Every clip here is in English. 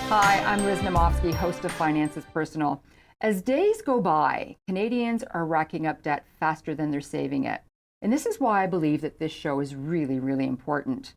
Hi, I'm Liz Naumovski, host of Finance is Personal. As days go by, Canadians are racking up debt faster than they're saving it. And this is why I believe that this show is really, really important.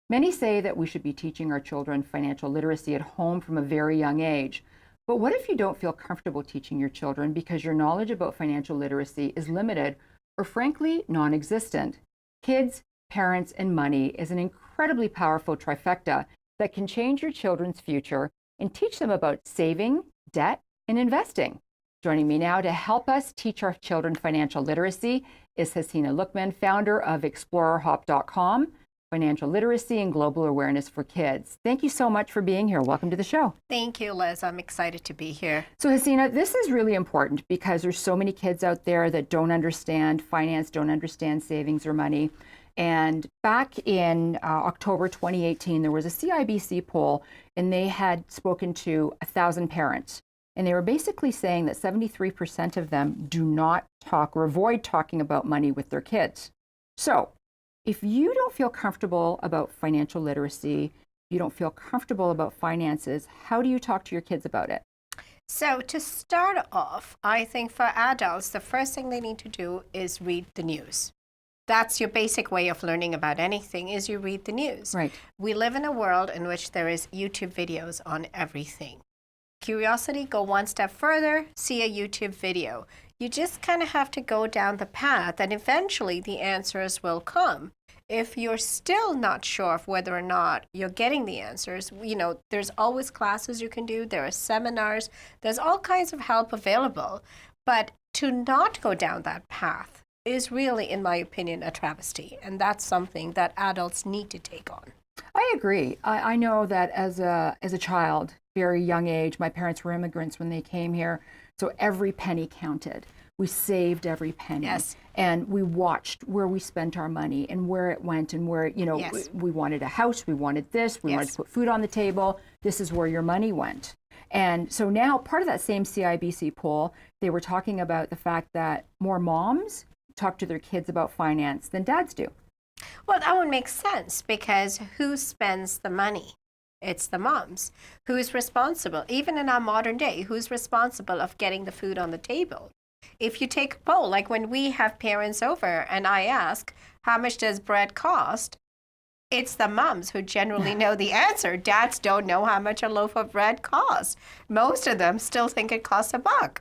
Many say that we should be teaching our children financial literacy at home from a very young age. But what if you don't feel comfortable teaching your children because your knowledge about financial literacy is limited or frankly non-existent? Kids, parents, and money is an incredibly powerful trifecta that can change your children's future and teach them about saving, debt, and investing. Joining me now to help us teach our children financial literacy is Hasina Lookman, founder of explorerhop.com, Financial Literacy and Global Awareness for Kids. Thank you so much for being here. Welcome to the show. Thank you, Liz. I'm excited to be here. So Hasina, this is really important because there's so many kids out there that don't understand finance, don't understand savings or money. And back in October 2018, there was a CIBC poll, and they had spoken to 1,000 parents. And they were basically saying that 73% of them do not talk or avoid talking about money with their kids. So if you don't feel comfortable about financial literacy, you don't feel comfortable about finances, how do you talk to your kids about it? So to start off, I think for adults, the first thing they need to do is read the news. That's your basic way of learning about anything, is you read the news. Right. We live in a world in which there is YouTube videos on everything. Curiosity, go one step further, see a YouTube video. You just kind of have to go down the path and eventually the answers will come. If you're still not sure of whether or not you're getting the answers, there's always classes you can do, there are seminars, there's all kinds of help available. But to not go down that path is really, in my opinion, a travesty. And that's something that adults need to take on. I agree. I know that as a child, very young age, my parents were immigrants when they came here. So every penny counted. We saved every penny. Yes. And we watched where we spent our money and where it went and where, Yes. we wanted a house, we wanted this, we wanted to put food on the table. This is where your money went. And so now part of that same CIBC poll, they were talking about the fact that more moms talk to their kids about finance than dads do. Well, that would make sense because who spends the money? It's the moms. Who is responsible? Even in our modern day, who's responsible of getting the food on the table? If you take a poll, like when we have parents over and I ask, how much does bread cost? It's the moms who generally know the answer. Dads don't know how much a loaf of bread costs. Most of them still think it costs $1.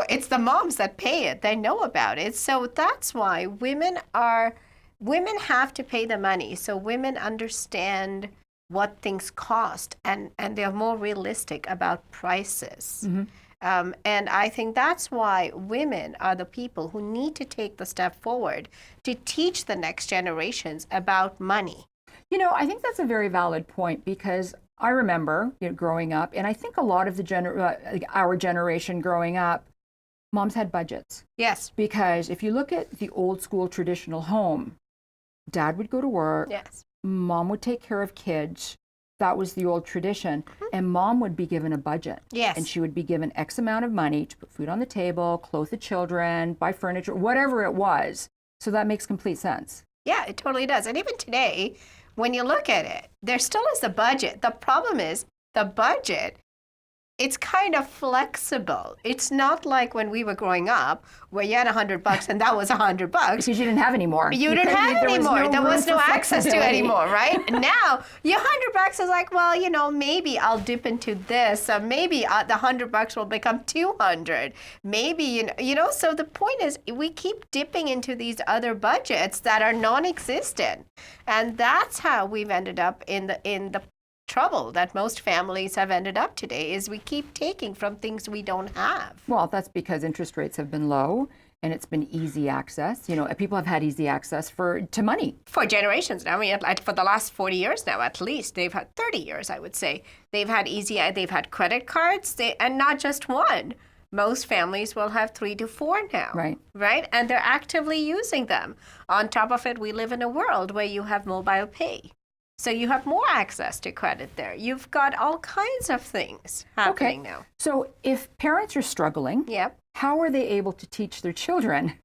It's the moms that pay it. They know about it. So that's why women have to pay the money. So women understand what things cost and they're more realistic about prices. Mm-hmm. And I think that's why women are the people who need to take the step forward to teach the next generations about money. I think that's a very valid point because I remember growing up, and I think a lot of our generation growing up, moms had budgets. Yes. Because if you look at the old school traditional home, dad would go to work. Yes. Mom would take care of kids. That was the old tradition. Mm-hmm. And mom would be given a budget. Yes. And she would be given X amount of money to put food on the table, clothe the children, buy furniture, whatever it was. So that makes complete sense. Yeah, it totally does. And even today, when you look at it, there still is a budget. The problem is the budget, it's kind of flexible. It's not like when we were growing up where you had $100 and that was $100. Because you didn't have any more. You didn't have any more. There was no access to anymore, right? Now, your $100 is like, well, maybe I'll dip into this. Or maybe the $100 will become $200. Maybe, so the point is we keep dipping into these other budgets that are non-existent. And that's how we've ended up in the trouble that most families have ended up today is we keep taking from things we don't have. Well, that's because interest rates have been low and it's been easy access. People have had easy access to money. For generations now. I mean, for the last 40 years now, at least. They've had 30 years, I would say. They've had credit cards, and not just one. Most families will have 3 to 4 now. Right? And they're actively using them. On top of it, we live in a world where you have mobile pay. So you have more access to credit there. You've got all kinds of things happening now. So if parents are struggling, how are they able to teach their children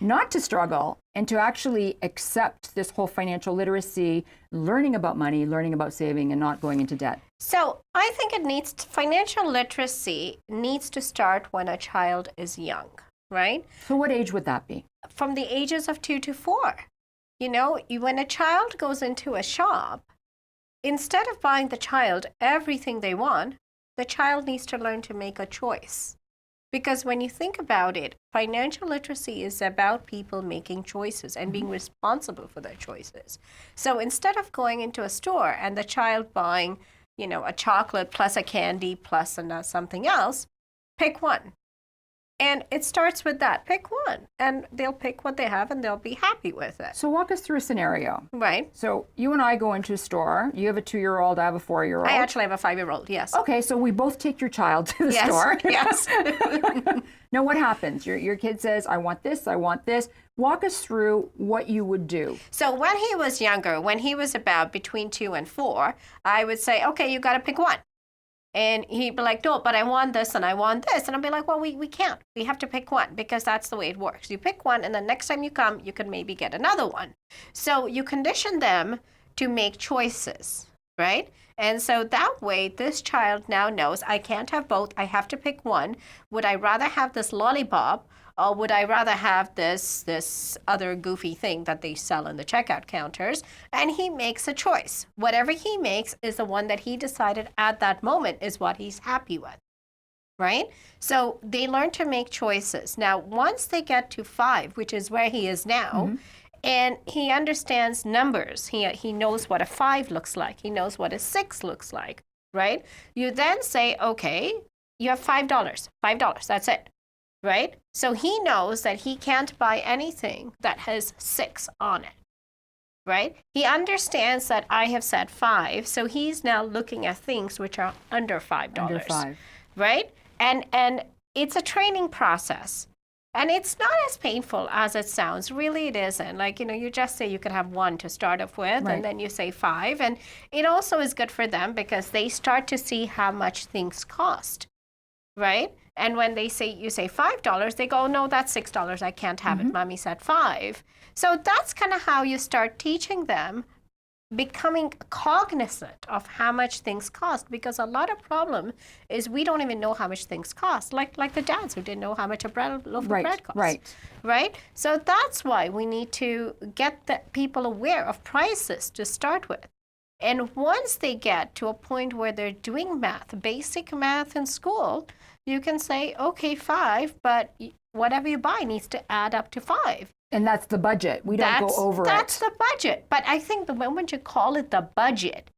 not to struggle and to actually accept this whole financial literacy, learning about money, learning about saving, and not going into debt? So I think financial literacy needs to start when a child is young, right? So what age would that be? From the ages of 2 to 4. When a child goes into a shop, instead of buying the child everything they want, the child needs to learn to make a choice. Because when you think about it, financial literacy is about people making choices and being responsible for their choices. So instead of going into a store and the child buying, a chocolate plus a candy plus something else, pick one. And it starts with that. Pick one. And they'll pick what they have and they'll be happy with it. So walk us through a scenario. Right. So you and I go into a store. You have a 2-year-old, I have a 4-year-old. I actually have a 5-year-old, yes. Okay, so we both take your child to the Yes, store. yes. Now what happens? Your kid says, I want this, I want this. Walk us through what you would do. So when he was younger, when he was about between 2 and 4, I would say, okay, you got to pick one. And he'd be like, no, but I want this and I want this. And I'd be like, well, we can't. We have to pick one because that's the way it works. You pick one and the next time you come, you can maybe get another one. So you condition them to make choices, right? And so that way, this child now knows I can't have both. I have to pick one. Would I rather have this lollipop or would I rather have this other goofy thing that they sell in the checkout counters? And he makes a choice. Whatever he makes is the one that he decided at that moment is what he's happy with, right? So they learn to make choices. Now, once they get to 5, which is where he is now, and he understands numbers. He knows what a 5 looks like. He knows what a 6 looks like, right? You then say, okay, you have $5. $5, that's it. Right? So he knows that he can't buy anything that has 6 on it, right? He understands that I have said 5, so he's now looking at things which are under $5. Under 5. Right? And it's a training process. And it's not as painful as it sounds. Really, it isn't. Like, you just say you could have 1 to start off with, Right. and then you say 5. And it also is good for them because they start to see how much things cost, right? And when you say $5, they go, no, that's $6. I can't have it. Mommy said 5. So that's kind of how you start teaching them becoming cognizant of how much things cost, because a lot of problem is we don't even know how much things cost, like the dads who didn't know how much a loaf of bread costs. Right? So that's why we need to get the people aware of prices to start with. And once they get to a point where they're doing math, basic math in school, you can say, okay, 5, but whatever you buy needs to add up to 5. And that's the budget. We don't go over That's it. the budget. But I think the moment you call it the budget,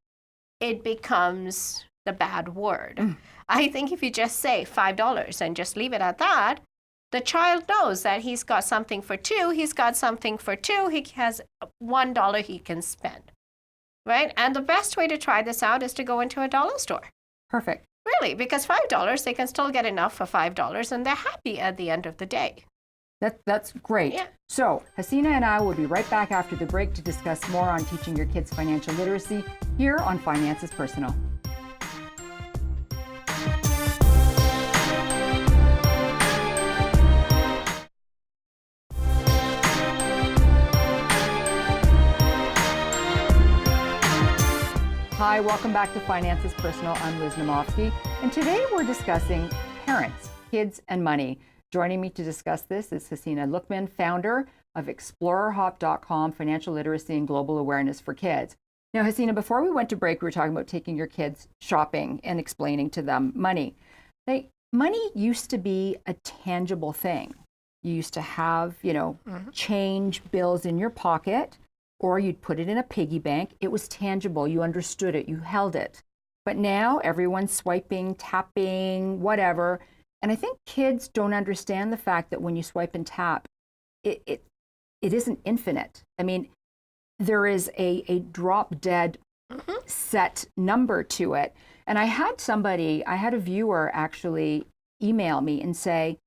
it becomes the bad word. I think if you just say $5 and just leave it at that, the child knows that he's got something for 2, he has $1 he can spend. Right? And the best way to try this out is to go into a dollar store. Perfect. Really, because $5, they can still get enough for $5 and they're happy at the end of the day. That's great. Yeah. So Hasina and I will be right back after the break to discuss more on teaching your kids financial literacy here on Finances Personal. Hi, welcome back to Finances Personal. I'm Liz Naumovski, and today we're discussing parents, kids, and money. Joining me to discuss this is Hasina Lookman, founder of explorerhop.com, Financial Literacy and Global Awareness for Kids. Now, Hasina, before we went to break, we were talking about taking your kids shopping and explaining to them money. Money used to be a tangible thing. You used to have, change bills in your pocket, or you'd put it in a piggy bank. It was tangible. You understood it. You held it. But now everyone's swiping, tapping, whatever. And I think kids don't understand the fact that when you swipe and tap, it isn't infinite. I mean, there is a drop dead set number to it. And I had a viewer actually email me and say,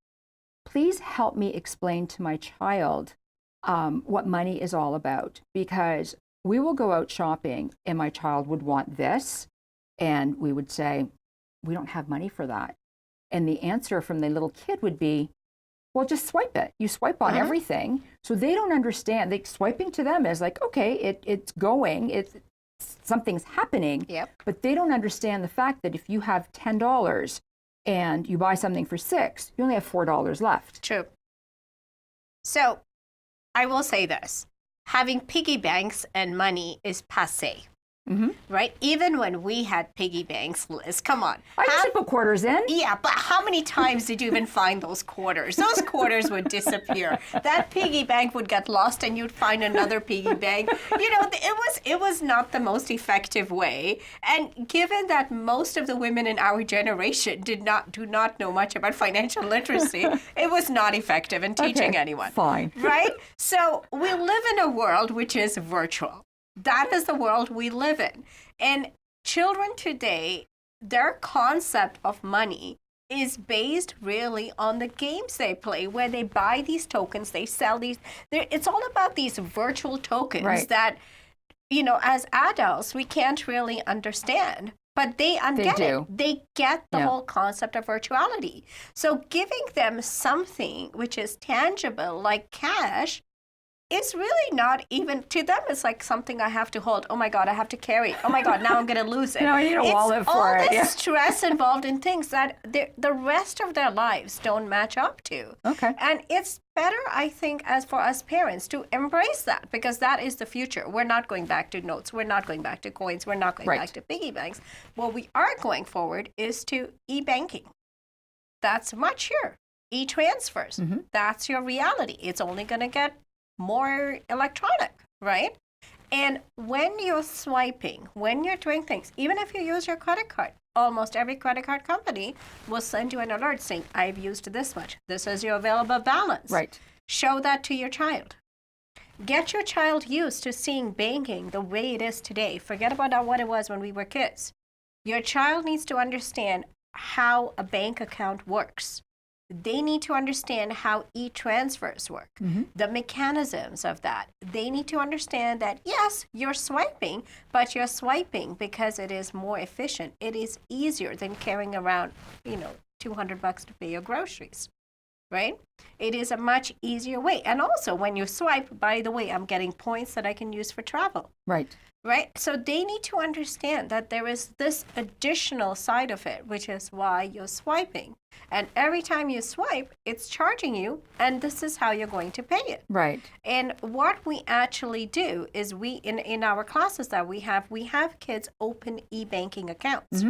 please help me explain to my child what money is all about, because we will go out shopping and my child would want this, and we would say, we don't have money for that. And the answer from the little kid would be, Well, just swipe it. You swipe on everything. So they don't understand. Like, swiping to them is like, okay, it's going, something's happening. Yep. But they don't understand the fact that if you have $10 and you buy something for $6, you only have $4 left. True. So I will say this. Having piggy banks and money is passé. Right? Even when we had piggy banks, Liz, come on. I used to put quarters in. Yeah, but how many times did you even find those quarters? Those quarters would disappear. That piggy bank would get lost and you'd find another piggy bank. You know, it was not the most effective way. And given that most of the women in our generation do not know much about financial literacy, it was not effective in teaching anyone. Fine. Right? So we live in a world which is virtual. That is the world we live in. And children today, their concept of money is based really on the games they play, where they buy these tokens, they sell these. It's all about these virtual tokens that, you know, as adults, we can't really understand. But they get it. They get the whole concept of virtuality. So giving them something which is tangible, like cash, it's really not even, to them, it's like something I have to hold. Oh my God, I have to carry it. Oh my God, now I'm going to lose it. No, I need a wallet for it. All this stress involved in things that the rest of their lives don't match up to. Okay. And it's better, I think, as for us parents to embrace that, because that is the future. We're not going back to notes. We're not going back to coins. We're not going back to piggy banks. What we are going forward is to e-banking. That's much here. E-transfers. That's your reality. It's only going to get more electronic, right? And when you're swiping, when you're doing things, even if you use your credit card, almost every credit card company will send you an alert saying, I've used this much. This is your available balance. Right. Show that to your child. Get your child used to seeing banking the way it is today. Forget about what it was when we were kids. Your child needs to understand how a bank account works. They need to understand how e-transfers work, the mechanisms of that. They need to understand that, yes, you're swiping, but you're swiping because it is more efficient. It is easier than carrying around, you know, $200 to pay your groceries, right? It is a much easier way. And also, when you swipe, by the way, I'm getting points that I can use for travel. Right. Right? So they need to understand that there is this additional side of it, which is why you're swiping. And every time you swipe, it's charging you, and this is how you're going to pay it. Right. And what we actually do is we, in our classes that we have kids open e-banking accounts.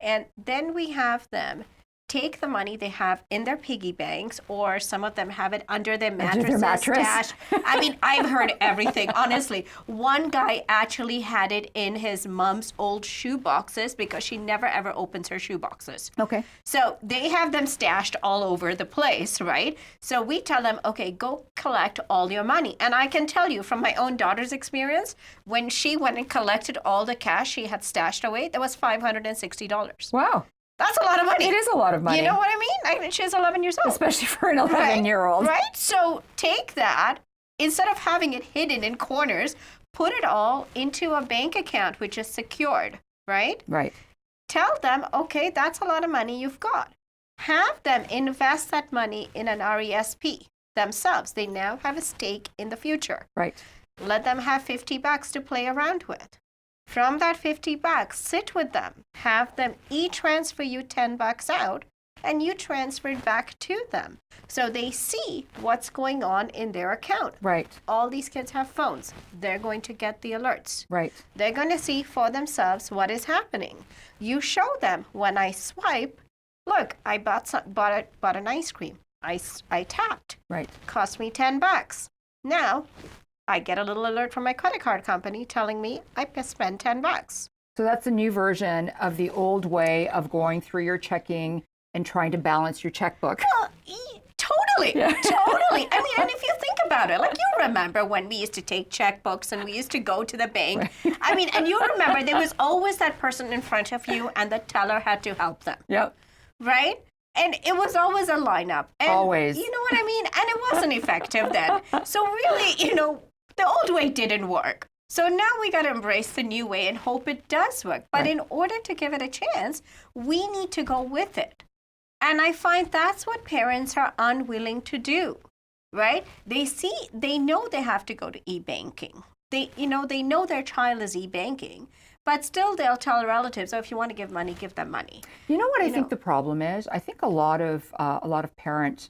And then we have them take the money they have in their piggy banks, or some of them have it under their mattress. Stash. I mean, I've heard everything, honestly. One guy actually had it in his mom's old shoe boxes because she never ever opens her shoe boxes. Okay. So they have them stashed all over the place, right? So we tell them, okay, go collect all your money. And I can tell you from my own daughter's experience, when she went and collected all the cash she had stashed away, that was $560. Wow. That's a lot of money. It is a lot of money. You know what I mean? I mean, she's 11 years old. Especially for an 11-year-old. Right? So take that, instead of having it hidden in corners, put it all into a bank account, which is secured, right? Right. Tell them, okay, that's a lot of money you've got. Have them invest that money in an RESP themselves. They now have a stake in the future. Right. Let them have $50 to play around with. From that $50, sit with them. Have them e-transfer you $10 out, and you transfer it back to them. So they see what's going on in their account. Right. All these kids have phones. They're going to get the alerts. Right. They're going to see for themselves what is happening. You show them, when I swipe, look, I bought an ice cream. I tapped. Right. Cost me $10. Now, I get a little alert from my credit card company telling me I spent $10. So that's a new version of the old way of going through your checking and trying to balance your checkbook. Well, totally, totally. I mean, and if you think about it, like, you remember when we used to take checkbooks and we used to go to the bank. Right. I mean, and you remember there was always that person in front of you and the teller had to help them. Yep. Right? And it was always a lineup. And always. You know what I mean? And it wasn't effective then. So really, you know, the old way didn't work. So now we got to embrace the new way and hope it does work. But in order to give it a chance, we need to go with it. And I find that's what parents are unwilling to do, right? They know they have to go to e-banking. They know their child is e-banking, but still they'll tell relatives, oh, if you want to give money, give them money. You know what I think the problem is? I think a lot of parents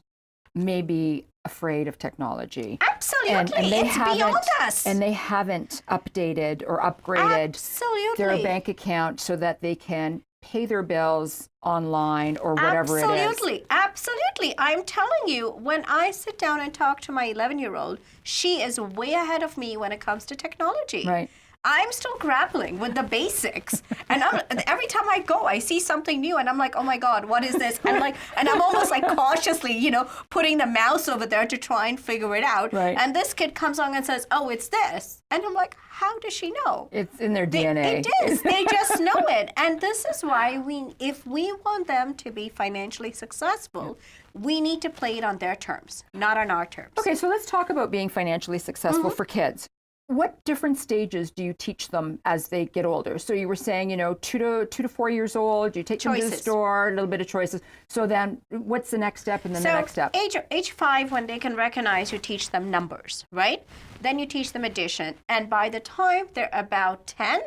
may be afraid of technology. Absolutely. And it's beyond us. And they haven't updated or upgraded Absolutely. their bank account so that they can pay their bills online or whatever it is. Absolutely. Absolutely. I'm telling you, when I sit down and talk to my 11-year-old, she is way ahead of me when it comes to technology. Right. I'm still grappling with the basics. And every time I go, I see something new and I'm like, oh my God, what is this? And I'm almost like cautiously, putting the mouse over there to try and figure it out. Right. And this kid comes along and says, oh, it's this. And I'm like, how does she know? It's in their DNA. It is. They just know it. And this is why if we want them to be financially successful, we need to play it on their terms, not on our terms. Okay, so let's talk about being financially successful for kids. What different stages do you teach them as they get older? So you were saying, 2 to 4 years old, you take them to the store, a little bit of choices. So then what's the next step and then the next step? Age 5, when they can recognize, you teach them numbers, right? Then you teach them addition. And by the time they're about 10,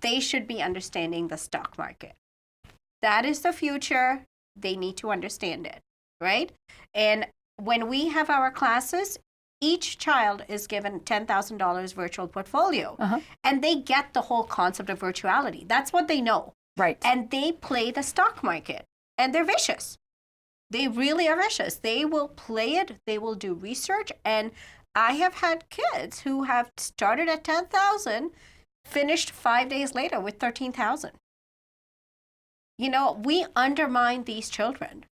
they should be understanding the stock market. That is the future. They need to understand it, right? And when we have our classes, each child is given $10,000 virtual portfolio, and they get the whole concept of virtuality. That's what they know. Right. And they play the stock market, and they're vicious. They really are vicious. They will play it. They will do research. And I have had kids who have started at 10,000, finished 5 days later with 13,000. We undermine these children.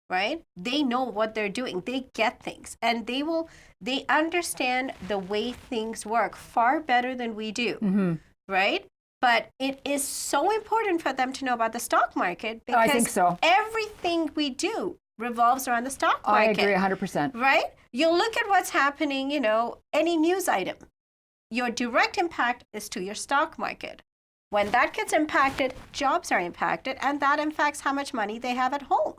Right? They know what they're doing. They get things, and they understand the way things work far better than we do. Right? But it is so important for them to know about the stock market because I think so. Everything we do revolves around the stock market. I agree 100%. Right? You look at what's happening, any news item. Your direct impact is to your stock market. When that gets impacted, jobs are impacted, and that impacts how much money they have at home.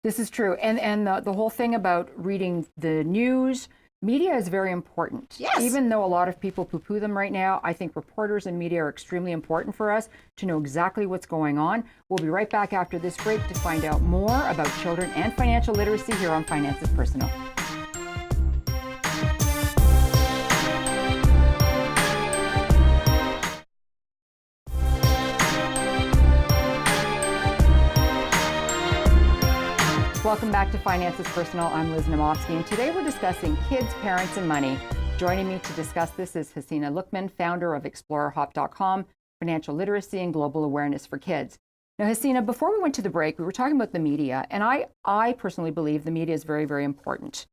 This is true. And the whole thing about reading the news, media is very important. Yes. Even though a lot of people poo-poo them right now, I think reporters and media are extremely important for us to know exactly what's going on. We'll be right back after this break to find out more about children and financial literacy here on Finances Personal. Welcome back to Finances Personal. I'm Liz Naumovski, and today we're discussing kids, parents, and money. Joining me to discuss this is Hasina Lookman, founder of ExplorerHop.com, financial literacy and global awareness for kids. Now, Hasina, before we went to the break, we were talking about the media, and I personally believe the media is very, very important.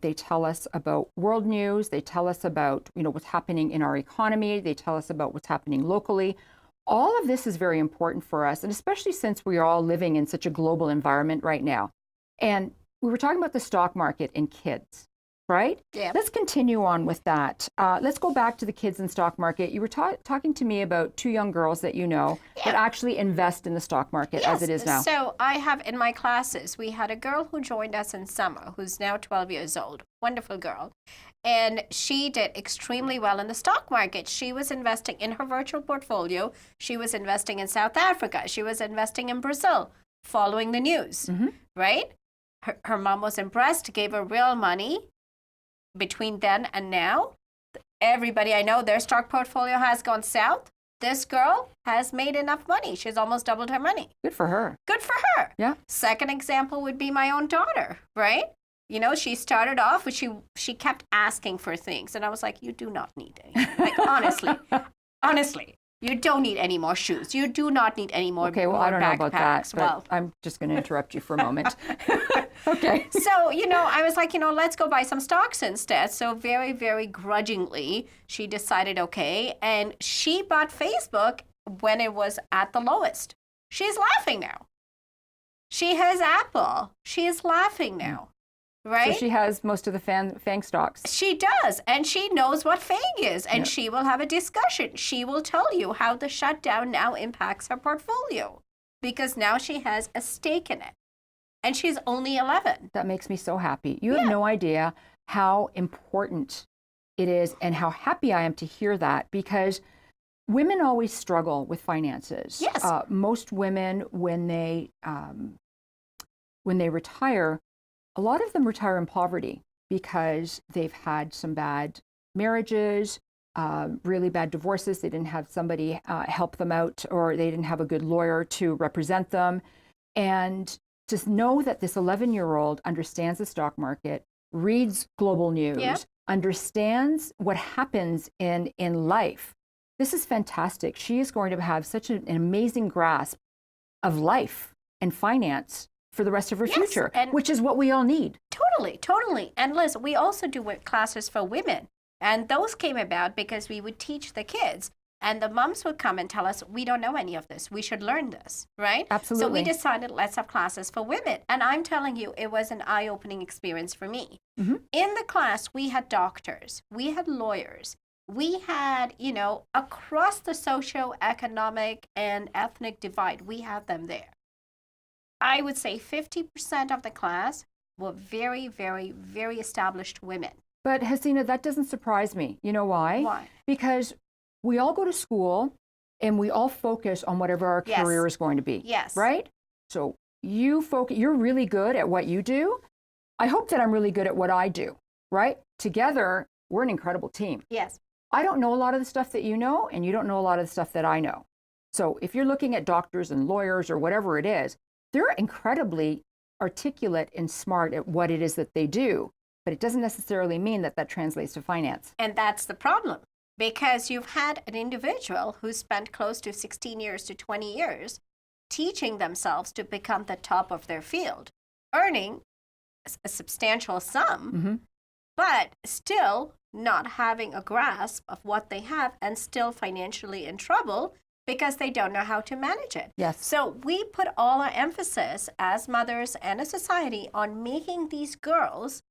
They tell us about world news. They tell us about what's happening in our economy. They tell us about what's happening locally. All of this is very important for us, and especially since we are all living in such a global environment right now. And we were talking about the stock market and kids, right? Yeah. Let's continue on with that. Let's go back to the kids and stock market. You were talking to me about 2 young girls that that actually invest in the stock market as it is now. So I have in my classes, we had a girl who joined us in summer who's now 12 years old. Wonderful girl. And she did extremely well in the stock market. She was investing in her virtual portfolio. She was investing in South Africa. She was investing in Brazil, following the news, right? Her mom was impressed, gave her real money. Between then and now, everybody I know, their stock portfolio has gone south. This girl has made enough money. She's almost doubled her money. Good for her. Good for her. Yeah. Second example would be my own daughter, right? She started off, she kept asking for things. And I was like, you do not need anything. Like, honestly, you don't need any more shoes. You do not need any more Okay, well, I don't know about that, but well, I'm just going to interrupt you for a moment. Okay. So, I was like, let's go buy some stocks instead. So very, very grudgingly, she decided, okay. And she bought Facebook when it was at the lowest. She's laughing now. She has Apple. She is laughing now. Right? So she has most of the FANG stocks. She does. And she knows what FANG is. And she will have a discussion. She will tell you how the shutdown now impacts her portfolio. because now she has a stake in it. And she's only 11. That makes me so happy. You have no idea how important it is and how happy I am to hear that, because women always struggle with finances. Yes. Most women, when they retire, a lot of them retire in poverty because they've had some bad marriages, really bad divorces. They didn't have somebody help them out, or they didn't have a good lawyer to represent them. And to know that this 11-year-old understands the stock market, reads global news, understands what happens in life. This is fantastic. She is going to have such an amazing grasp of life and finance for the rest of her future, which is what we all need. Totally, totally. And Liz, we also do classes for women. And those came about because we would teach the kids. And the moms would come and tell us, we don't know any of this. We should learn this, right? Absolutely. So we decided, let's have classes for women. And I'm telling you, it was an eye-opening experience for me. Mm-hmm. In the class, we had doctors, we had lawyers, we had, across the socio-economic and ethnic divide, we had them there. I would say 50% of the class were very, very, very established women. But Hasina, that doesn't surprise me. You know why? Why? Because we all go to school and we all focus on whatever our career is going to be. Yes. Right? So you're really good at what you do. I hope that I'm really good at what I do, right? Together, we're an incredible team. Yes. I don't know a lot of the stuff that you know, and you don't know a lot of the stuff that I know. So if you're looking at doctors and lawyers or whatever it is, they're incredibly articulate and smart at what it is that they do, but it doesn't necessarily mean that translates to finance. And that's the problem. Because you've had an individual who spent close to 16 years to 20 years teaching themselves to become the top of their field, earning a substantial sum, but still not having a grasp of what they have and still financially in trouble because they don't know how to manage it. Yes. So we put all our emphasis as mothers and a society on making these girls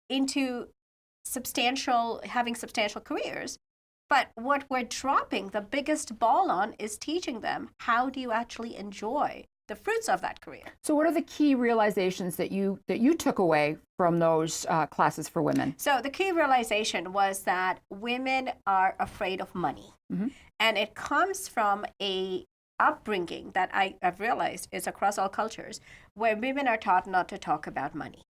into having substantial careers. But what we're dropping the biggest ball on is teaching them how do you actually enjoy the fruits of that career. So what are the key realizations that you took away from those classes for women? So the key realization was that women are afraid of money. And it comes from a upbringing that I've realized is across all cultures, where women are taught not to talk about money.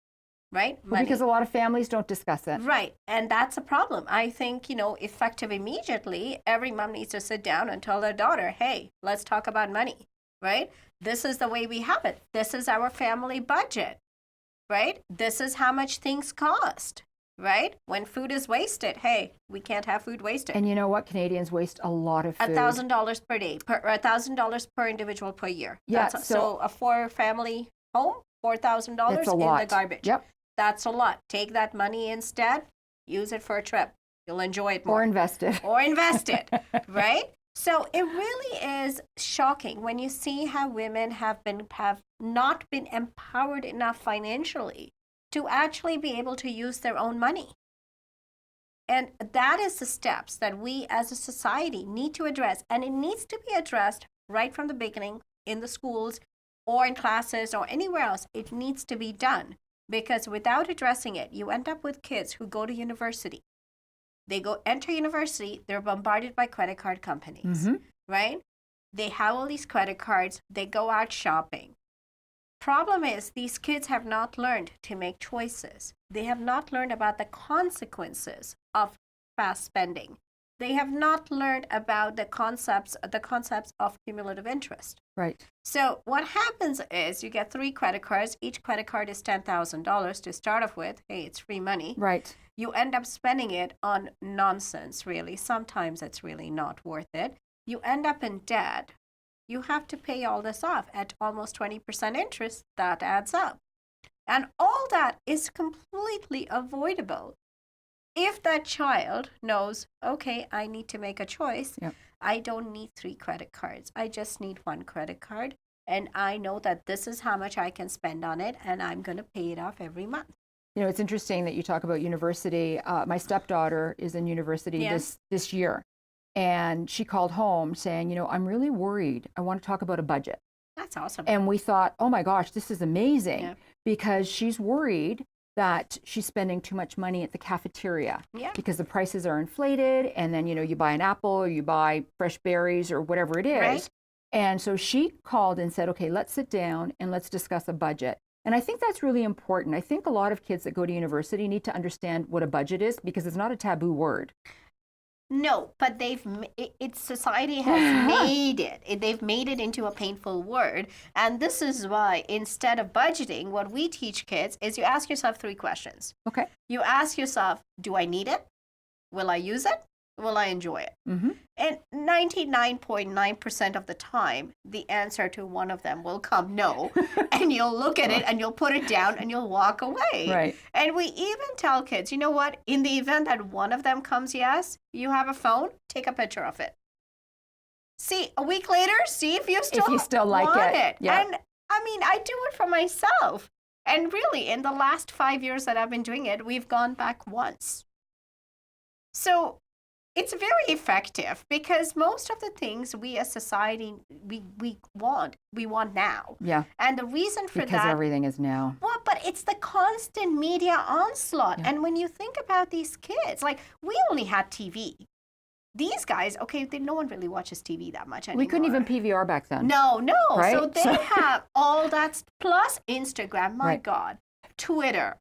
Right? Well, because a lot of families don't discuss it. Right. And that's a problem. I think, effective immediately, every mom needs to sit down and tell their daughter, hey, let's talk about money, right? This is the way we have it. This is our family budget, right? This is how much things cost, right? When food is wasted, hey, we can't have food wasted. And you know what? Canadians waste a lot of food. $1,000 per day, $1,000 per individual per year. Yeah. So a 4-family home, $4,000 in the garbage. Yep. That's a lot. Take that money instead, use it for a trip. You'll enjoy it more. Or invest it. Or invest it, right? So it really is shocking when you see how women have not been empowered enough financially to actually be able to use their own money. And that is the steps that we as a society need to address. And it needs to be addressed right from the beginning in the schools or in classes or anywhere else. It needs to be done. Because without addressing it, you end up with kids who go to university. They enter university, they're bombarded by credit card companies, right? They have all these credit cards, they go out shopping. Problem is, these kids have not learned to make choices. They have not learned about the consequences of fast spending. They have not learned about the concepts of cumulative interest. Right. So what happens is you get 3 credit cards. Each credit card is $10,000 to start off with. Hey, it's free money. Right. You end up spending it on nonsense, really. Sometimes it's really not worth it. You end up in debt. You have to pay all this off at almost 20% interest. That adds up. And all that is completely avoidable if that child knows, okay, I need to make a choice. Yep. I don't need 3 credit cards. I just need 1 credit card. And I know that this is how much I can spend on it, and I'm going to pay it off every month. You know, it's interesting that you talk about university. My stepdaughter is in university this year. And she called home saying, I'm really worried. I want to talk about a budget. That's awesome. And we thought, oh my gosh, this is amazing, Yeah. because she's worried that she's spending too much money at the cafeteria Yeah. because the prices are inflated. And then, you buy an apple or you buy fresh berries or whatever it is. Right. And so she called and said, okay, let's sit down and let's discuss a budget. And I think that's really important. I think a lot of kids that go to university need to understand what a budget is, because it's not a taboo word. No, but society has made it. They've made it into a painful word. And this is why, instead of budgeting, what we teach kids is you ask yourself 3 questions. Okay. You ask yourself, do I need it? Will I use it? Will I enjoy it? Mm-hmm. And 99.9% of the time, the answer to one of them will come no. And you'll look at it and you'll put it down and you'll walk away. Right. And we even tell kids, you know what? In the event that one of them comes yes, you have a phone, take a picture of it. See, a week later, see if you still like want it. Yeah. And I mean, I do it for myself. And really, in the last 5 years that I've been doing it, we've gone back once. So it's very effective, because most of the things we as society, we want now. Yeah. And the reason for Because that, everything is now. well, but it's the constant media onslaught. Yeah. And when you think about these kids, like, we only had TV. These guys, okay, no one really watches TV that much anymore. We couldn't even PVR back then. No. Right? So they have all that, plus Instagram, my Right. God, Twitter,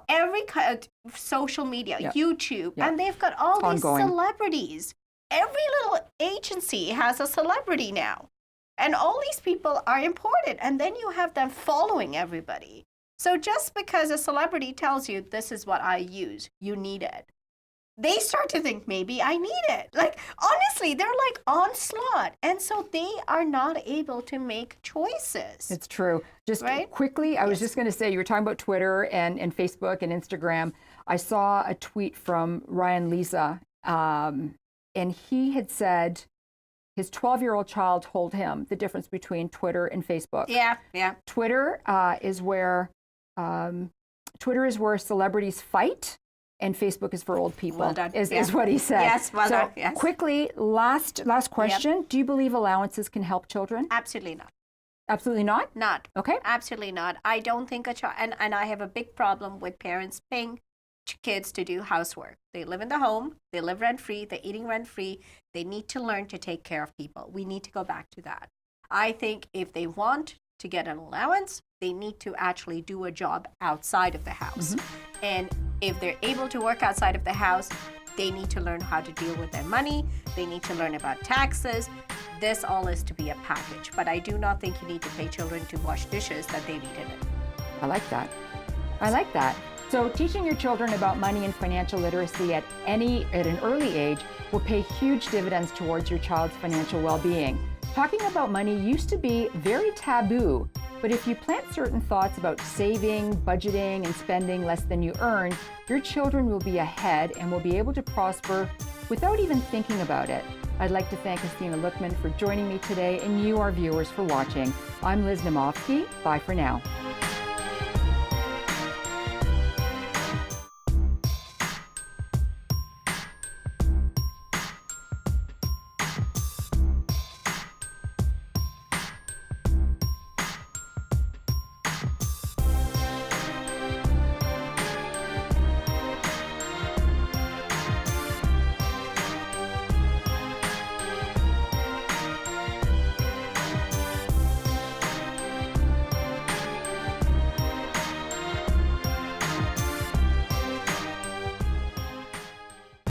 every kind of social media, Yeah. YouTube, Yeah. and they've got all Ongoing. these celebrities. Every little agency has a celebrity now. And all these people are important. And then you have them following everybody. So just because a celebrity tells you this is what I use, you need it, they start to think maybe I need it. Like, honestly, they're like onslaught. And so they are not able to make choices. It's true. Just Right? quickly, I was Yes. just going to say, you were talking about Twitter and Facebook and Instagram. I saw a tweet from Ryan Lisa, and he had said his 12-year-old child told him the difference between Twitter and Facebook. Yeah. Twitter is where celebrities fight, and Facebook is for old people. Well done. Is Yeah. what he said. Yes, well so done. Yes. Quickly, last question. Do you believe allowances can help children? Absolutely not. Absolutely not. Not. Okay. Absolutely not. I don't think a child, and I have a big problem with parents paying kids to do housework. They live in the home, they live rent-free, they're eating rent-free. They need to learn to take care of people. We need to go back to that. I think if they want to get an allowance, they need to actually do a job outside of the house. And if they're able to work outside of the house, they need to learn how to deal with their money. They need to learn about taxes. This all is to be a package. But I do not think you need to pay children to wash dishes that they've eaten in. I like that. I like that. So teaching your children about money and financial literacy at an early age will pay huge dividends towards your child's financial well-being. Talking about money used to be very taboo, but if you plant certain thoughts about saving, budgeting, and spending less than you earn, your children will be ahead and will be able to prosper without even thinking about it. I'd like to thank Hasina Lookman for joining me today, and you, our viewers, for watching. I'm Liz Naumovski. Bye for now.